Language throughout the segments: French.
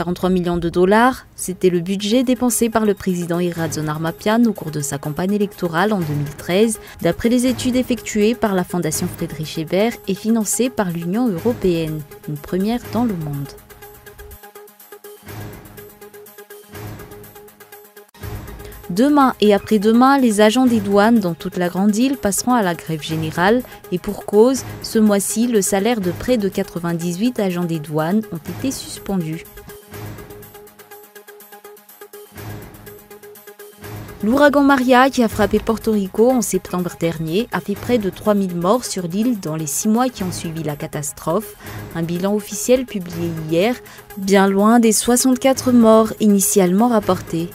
43 millions de dollars, c'était le budget dépensé par le président Iratxe Armapian au cours de sa campagne électorale en 2013, d'après les études effectuées par la Fondation Friedrich Ebert et financées par l'Union européenne, une première dans le monde. Demain et après-demain, les agents des douanes dans toute la grande île passeront à la grève générale et pour cause, ce mois-ci, le salaire de près de 98 agents des douanes ont été suspendus. L'ouragan Maria, qui a frappé Porto Rico en septembre dernier, a fait près de 3000 morts sur l'île dans les 6 mois qui ont suivi la catastrophe. Un bilan officiel publié hier, bien loin des 64 morts initialement rapportés.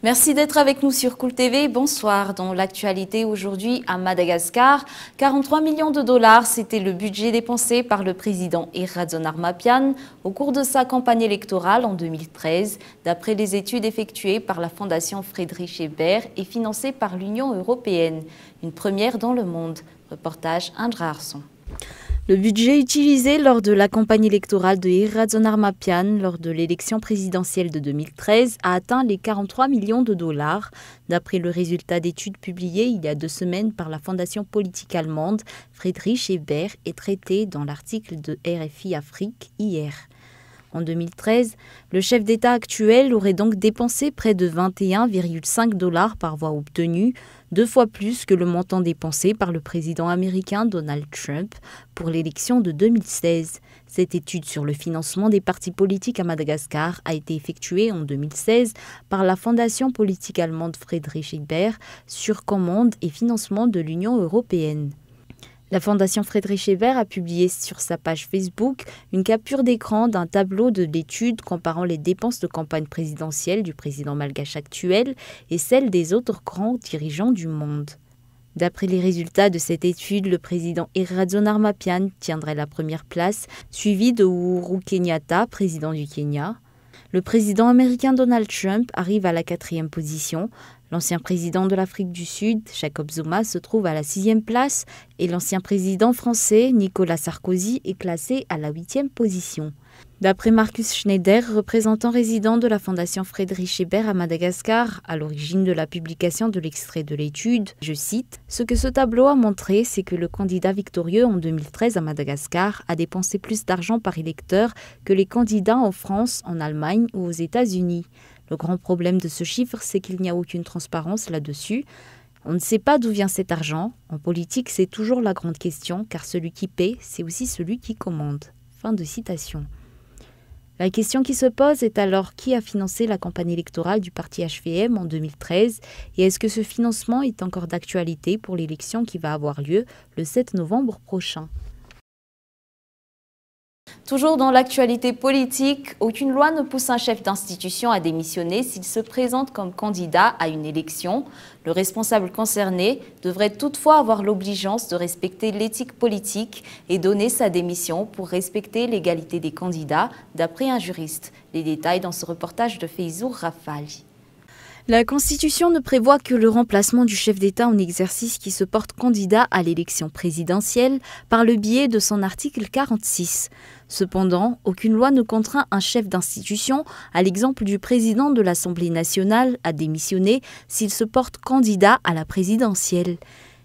Merci d'être avec nous sur Cool TV. Bonsoir. Dans l'actualité aujourd'hui à Madagascar, 43 millions de dollars, c'était le budget dépensé par le président Iratxe Armapian au cours de sa campagne électorale en 2013, d'après les études effectuées par la Fondation Friedrich Ebert et financées par l'Union européenne. Une première dans le monde. Reportage Indra Arson. Le budget utilisé lors de la campagne électorale de Iratxe Armapian lors de l'élection présidentielle de 2013 a atteint les 43 millions de dollars, d'après le résultat d'études publiées il y a 2 semaines par la fondation politique allemande Friedrich Ebert et traité dans l'article de RFI Afrique hier. En 2013, le chef d'État actuel aurait donc dépensé près de 21,5 $ par voix obtenue, 2 fois plus que le montant dépensé par le président américain Donald Trump pour l'élection de 2016. Cette étude sur le financement des partis politiques à Madagascar a été effectuée en 2016 par la fondation politique allemande Friedrich Ebert sur commande et financement de l'Union européenne. La Fondation Friedrich Ebert a publié sur sa page Facebook une capture d'écran d'un tableau de l'étude comparant les dépenses de campagne présidentielle du président malgache actuel et celles des autres grands dirigeants du monde. D'après les résultats de cette étude, le président Iratxe Armapian tiendrait la première place, suivi de Uhuru Kenyatta, président du Kenya. Le président américain Donald Trump arrive à la 4e position. L'ancien président de l'Afrique du Sud, Jacob Zuma, se trouve à la 6e place et l'ancien président français, Nicolas Sarkozy, est classé à la 8e position. D'après Marcus Schneider, représentant résident de la Fondation Friedrich Ebert à Madagascar, à l'origine de la publication de l'extrait de l'étude, je cite, « Ce que ce tableau a montré, c'est que le candidat victorieux en 2013 à Madagascar a dépensé plus d'argent par électeur que les candidats en France, en Allemagne ou aux États-Unis. Le grand problème de ce chiffre, c'est qu'il n'y a aucune transparence là-dessus. On ne sait pas d'où vient cet argent. En politique, c'est toujours la grande question, car celui qui paie, c'est aussi celui qui commande. » Fin de citation. La question qui se pose est alors qui a financé la campagne électorale du parti HVM en 2013 et est-ce que ce financement est encore d'actualité pour l'élection qui va avoir lieu le 7 novembre prochain. Toujours dans l'actualité politique, aucune loi ne pousse un chef d'institution à démissionner s'il se présente comme candidat à une élection. Le responsable concerné devrait toutefois avoir l'obligeance de respecter l'éthique politique et donner sa démission pour respecter l'égalité des candidats, d'après un juriste. Les détails dans ce reportage de Feizour Rafali. La Constitution ne prévoit que le remplacement du chef d'État en exercice qui se porte candidat à l'élection présidentielle par le biais de son article 46. Cependant, aucune loi ne contraint un chef d'institution, à l'exemple du président de l'Assemblée nationale, à démissionner s'il se porte candidat à la présidentielle.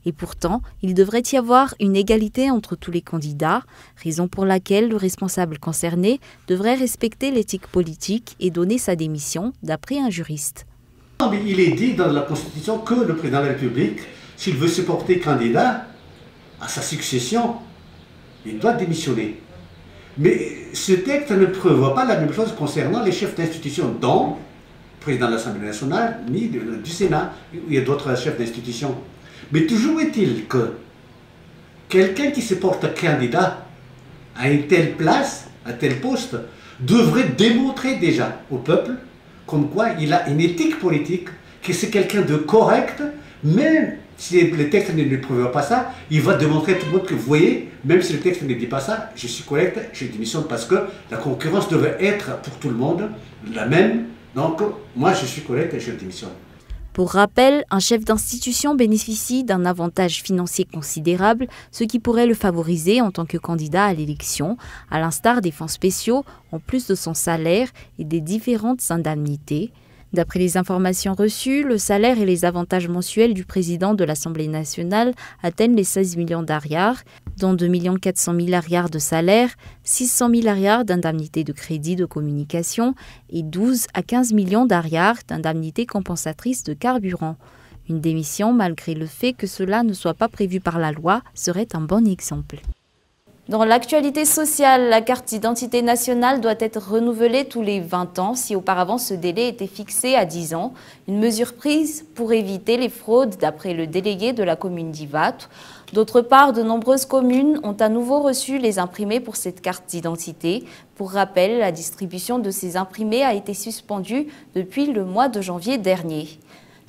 Et pourtant, il devrait y avoir une égalité entre tous les candidats, raison pour laquelle le responsable concerné devrait respecter l'éthique politique et donner sa démission, d'après un juriste. Mais il est dit dans la Constitution que le président de la République, s'il veut se porter candidat à sa succession, il doit démissionner. Mais ce texte ne prévoit pas la même chose concernant les chefs d'institution, dont le président de l'Assemblée nationale, ni du Sénat, il y a d'autres chefs d'institution. Mais toujours est-il que quelqu'un qui se porte candidat à une telle place, à tel poste, devrait démontrer déjà au peuple comme quoi il a une éthique politique, que c'est quelqu'un de correct, même si le texte ne prouve pas ça, il va démontrer à tout le monde que vous voyez, même si le texte ne dit pas ça, je suis correct, je démissionne parce que la concurrence devrait être pour tout le monde la même. Donc moi je suis correct et je démissionne. Pour rappel, un chef d'institution bénéficie d'un avantage financier considérable, ce qui pourrait le favoriser en tant que candidat à l'élection, à l'instar des fonds spéciaux, en plus de son salaire et des différentes indemnités. D'après les informations reçues, le salaire et les avantages mensuels du président de l'Assemblée nationale atteignent les 16 millions d'ariars, dont 2 400 000 ariars de salaire, 600 000 ariars d'indemnités de crédit de communication et 12 à 15 millions d'ariars d'indemnités compensatrices de carburant. Une démission, malgré le fait que cela ne soit pas prévu par la loi, serait un bon exemple. Dans l'actualité sociale, la carte d'identité nationale doit être renouvelée tous les 20 ans si auparavant ce délai était fixé à 10 ans. Une mesure prise pour éviter les fraudes d'après le délégué de la commune d'Ivat. D'autre part, de nombreuses communes ont à nouveau reçu les imprimés pour cette carte d'identité. Pour rappel, la distribution de ces imprimés a été suspendue depuis le mois de janvier dernier.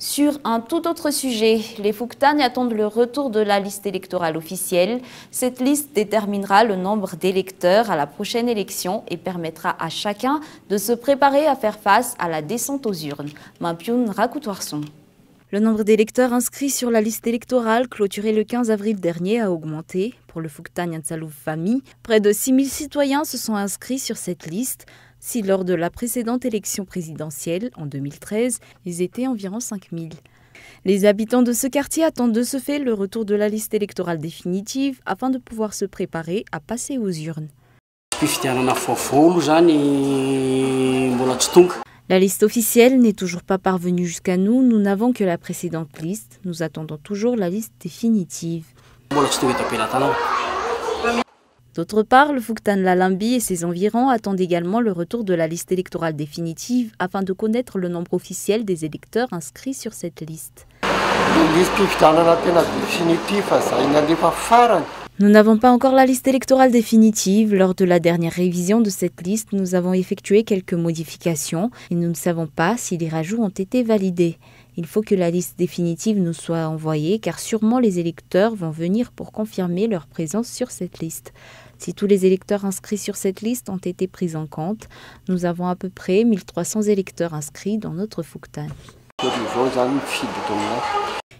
Sur un tout autre sujet, les Fouktagnes attendent le retour de la liste électorale officielle. Cette liste déterminera le nombre d'électeurs à la prochaine élection et permettra à chacun de se préparer à faire face à la descente aux urnes. Mampioun Rakoutoirson. Le nombre d'électeurs inscrits sur la liste électorale clôturée le 15 avril dernier a augmenté. Pour le Fouktagne Ansalouf Famille, près de 6 000 citoyens se sont inscrits sur cette liste. Si lors de la précédente élection présidentielle, en 2013, ils étaient environ 5 000. Les habitants de ce quartier attendent de ce fait le retour de la liste électorale définitive afin de pouvoir se préparer à passer aux urnes. La liste officielle n'est toujours pas parvenue jusqu'à nous. Nous n'avons que la précédente liste. Nous attendons toujours la liste définitive. D'autre part, le Fouktan Lalambi et ses environs attendent également le retour de la liste électorale définitive afin de connaître le nombre officiel des électeurs inscrits sur cette liste. Nous n'avons pas encore la liste électorale définitive. Lors de la dernière révision de cette liste, nous avons effectué quelques modifications et nous ne savons pas si les rajouts ont été validés. Il faut que la liste définitive nous soit envoyée car sûrement les électeurs vont venir pour confirmer leur présence sur cette liste. Si tous les électeurs inscrits sur cette liste ont été pris en compte, nous avons à peu près 1300 électeurs inscrits dans notre Fouktan.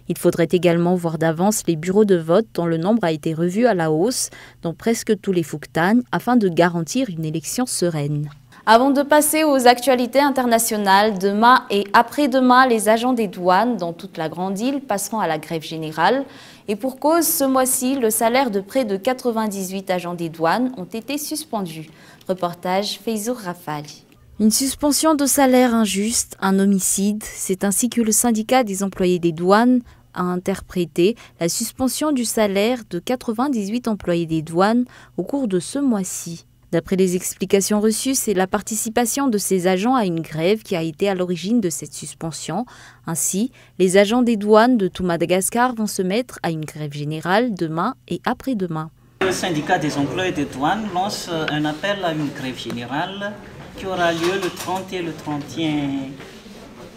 Il faudrait également voir d'avance les bureaux de vote dont le nombre a été revu à la hausse dans presque tous les Fouktagnes afin de garantir une élection sereine. Avant de passer aux actualités internationales, demain et après-demain, les agents des douanes dans toute la grande île passeront à la grève générale. Et pour cause, ce mois-ci, le salaire de près de 98 agents des douanes ont été suspendus. Reportage Feizour Rafali. Une suspension de salaire injuste, un homicide, c'est ainsi que le syndicat des employés des douanes a interprété la suspension du salaire de 98 employés des douanes au cours de ce mois-ci. D'après les explications reçues, c'est la participation de ces agents à une grève qui a été à l'origine de cette suspension. Ainsi, les agents des douanes de tout Madagascar vont se mettre à une grève générale demain et après-demain. Le syndicat des employés des douanes lance un appel à une grève générale qui aura lieu le 30 et le 31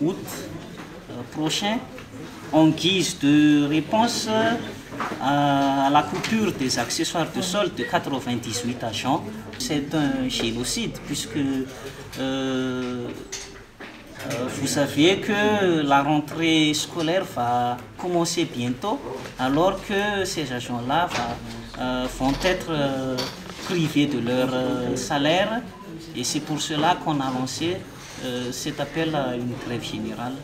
août prochain en guise de réponse à la coupure des accessoires de solde de 98 agents. C'est un génocide puisque vous savez que la rentrée scolaire va commencer bientôt alors que ces agents-là vont être privés de leur salaire et c'est pour cela qu'on a lancé cet appel à une grève générale.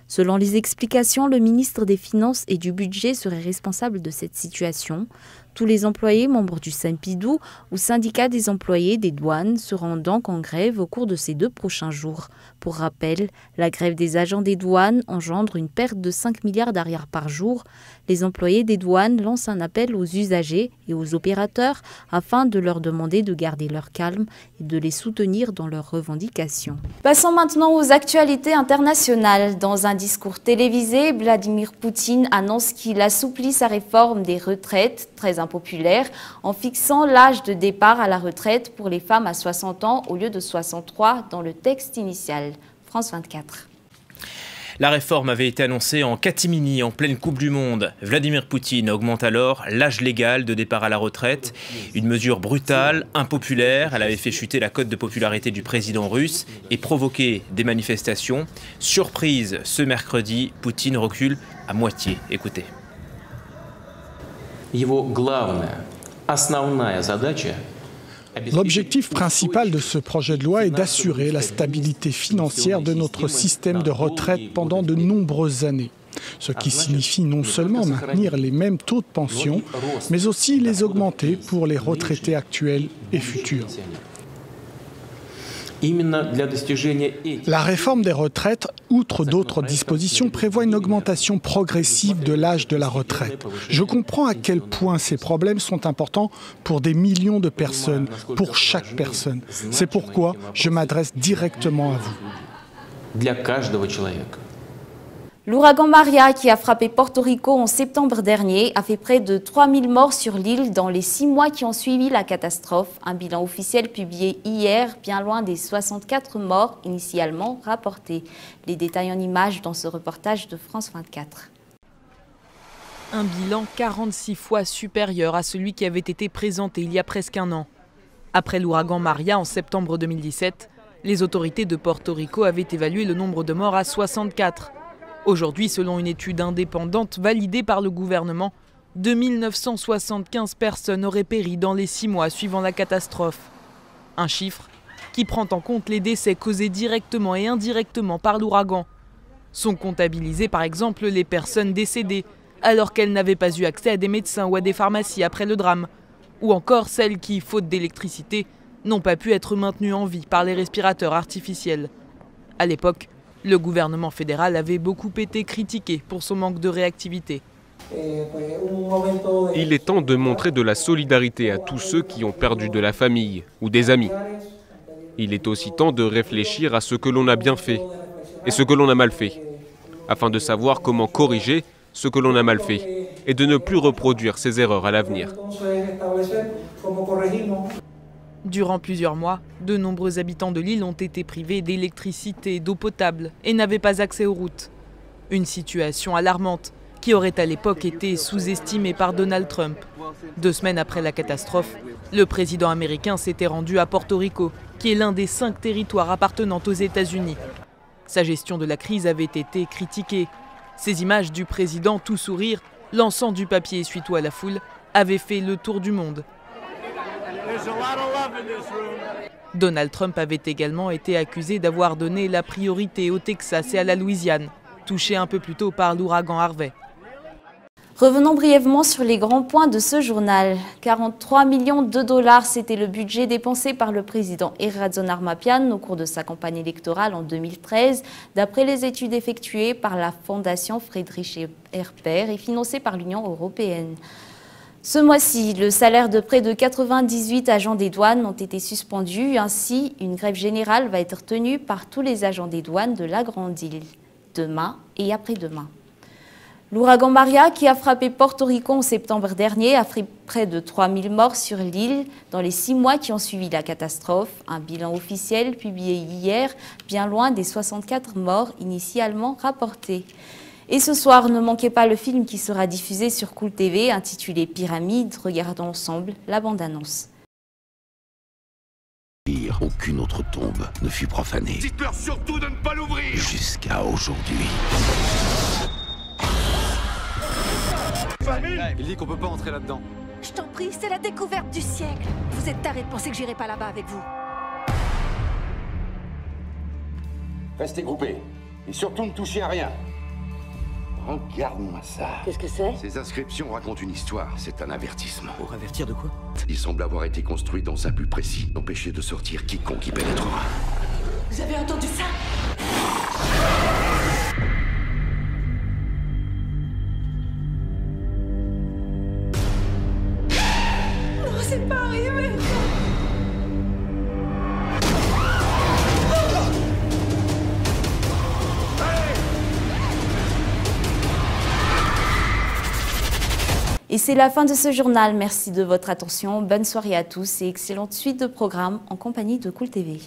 Selon les explications, le ministre des Finances et du Budget serait responsable de cette situation. Tous les employés membres du SYNPIDOU ou syndicat des employés des douanes seront donc en grève au cours de ces 2 prochains jours. Pour rappel, la grève des agents des douanes engendre une perte de 5 milliards d'ariars par jour. Les employés des douanes lancent un appel aux usagers et aux opérateurs afin de leur demander de garder leur calme et de les soutenir dans leurs revendications. Passons maintenant aux actualités internationales. Dans un discours télévisé, Vladimir Poutine annonce qu'il assouplit sa réforme des retraites, très impopulaire en fixant l'âge de départ à la retraite pour les femmes à 60 ans au lieu de 63 dans le texte initial. France 24. La réforme avait été annoncée en catimini, en pleine Coupe du Monde. Vladimir Poutine augmente alors l'âge légal de départ à la retraite. Une mesure brutale, impopulaire. Elle avait fait chuter la cote de popularité du président russe et provoqué des manifestations. Surprise, ce mercredi, Poutine recule à moitié. Écoutez. L'objectif principal de ce projet de loi est d'assurer la stabilité financière de notre système de retraite pendant de nombreuses années. Ce qui signifie non seulement maintenir les mêmes taux de pension, mais aussi les augmenter pour les retraités actuels et futurs. La réforme des retraites, outre d'autres dispositions, prévoit une augmentation progressive de l'âge de la retraite. Je comprends à quel point ces problèmes sont importants pour des millions de personnes, pour chaque personne. C'est pourquoi je m'adresse directement à vous. L'ouragan Maria, qui a frappé Porto Rico en septembre dernier, a fait près de 3000 morts sur l'île dans les 6 mois qui ont suivi la catastrophe. Un bilan officiel publié hier, bien loin des 64 morts initialement rapportés. Les détails en images dans ce reportage de France 24. Un bilan 46 fois supérieur à celui qui avait été présenté il y a presque un an. Après l'ouragan Maria en septembre 2017, les autorités de Porto Rico avaient évalué le nombre de morts à 64. Aujourd'hui, selon une étude indépendante validée par le gouvernement, 2975 personnes auraient péri dans les 6 mois suivant la catastrophe. Un chiffre qui prend en compte les décès causés directement et indirectement par l'ouragan. Sont comptabilisés par exemple les personnes décédées alors qu'elles n'avaient pas eu accès à des médecins ou à des pharmacies après le drame, ou encore celles qui, faute d'électricité, n'ont pas pu être maintenues en vie par les respirateurs artificiels. À l'époque, le gouvernement fédéral avait beaucoup été critiqué pour son manque de réactivité. Il est temps de montrer de la solidarité à tous ceux qui ont perdu de la famille ou des amis. Il est aussi temps de réfléchir à ce que l'on a bien fait et ce que l'on a mal fait, afin de savoir comment corriger ce que l'on a mal fait et de ne plus reproduire ces erreurs à l'avenir. Durant plusieurs mois, de nombreux habitants de l'île ont été privés d'électricité et d'eau potable et n'avaient pas accès aux routes. Une situation alarmante qui aurait à l'époque été sous-estimée par Donald Trump. 2 semaines après la catastrophe, le président américain s'était rendu à Porto Rico, qui est l'un des 5 territoires appartenant aux États-Unis. Sa gestion de la crise avait été critiquée. Ces images du président tout sourire, lançant du papier essuie-tout à la foule, avaient fait le tour du monde. Donald Trump avait également été accusé d'avoir donné la priorité au Texas et à la Louisiane, touchés un peu plus tôt par l'ouragan Harvey. Revenons brièvement sur les grands points de ce journal. 43 millions de dollars, c'était le budget dépensé par le président Erazón Armapián au cours de sa campagne électorale en 2013, d'après les études effectuées par la Fondation Friedrich Ebert et financée par l'Union européenne. Ce mois-ci, le salaire de près de 98 agents des douanes ont été suspendus. Ainsi, une grève générale va être tenue par tous les agents des douanes de la Grande Île, demain et après-demain. L'ouragan Maria, qui a frappé Porto Rico en septembre dernier, a fait près de 3000 morts sur l'île dans les 6 mois qui ont suivi la catastrophe. Un bilan officiel publié hier, bien loin des 64 morts initialement rapportés. Et ce soir, ne manquez pas le film qui sera diffusé sur Cool TV, intitulé Pyramide. Regardons ensemble la bande-annonce. Aucune autre tombe ne fut profanée. Dites-leur surtout de ne pas l'ouvrir. Jusqu'à aujourd'hui. Il dit qu'on peut pas entrer là-dedans. Je t'en prie, c'est la découverte du siècle. Vous êtes tarés de penser que j'irai pas là-bas avec vous. Restez groupés. Et surtout ne touchez à rien. Regarde-moi ça. Qu'est-ce que c'est? Ces inscriptions racontent une histoire. C'est un avertissement. Pour avertir de quoi? Il semble avoir été construit dans un but précis. Empêcher de sortir quiconque y pénétrera. Vous avez entendu ça? Non, c'est pas arrivé. Et c'est la fin de ce journal. Merci de votre attention. Bonne soirée à tous et excellente suite de programmes en compagnie de Cool TV.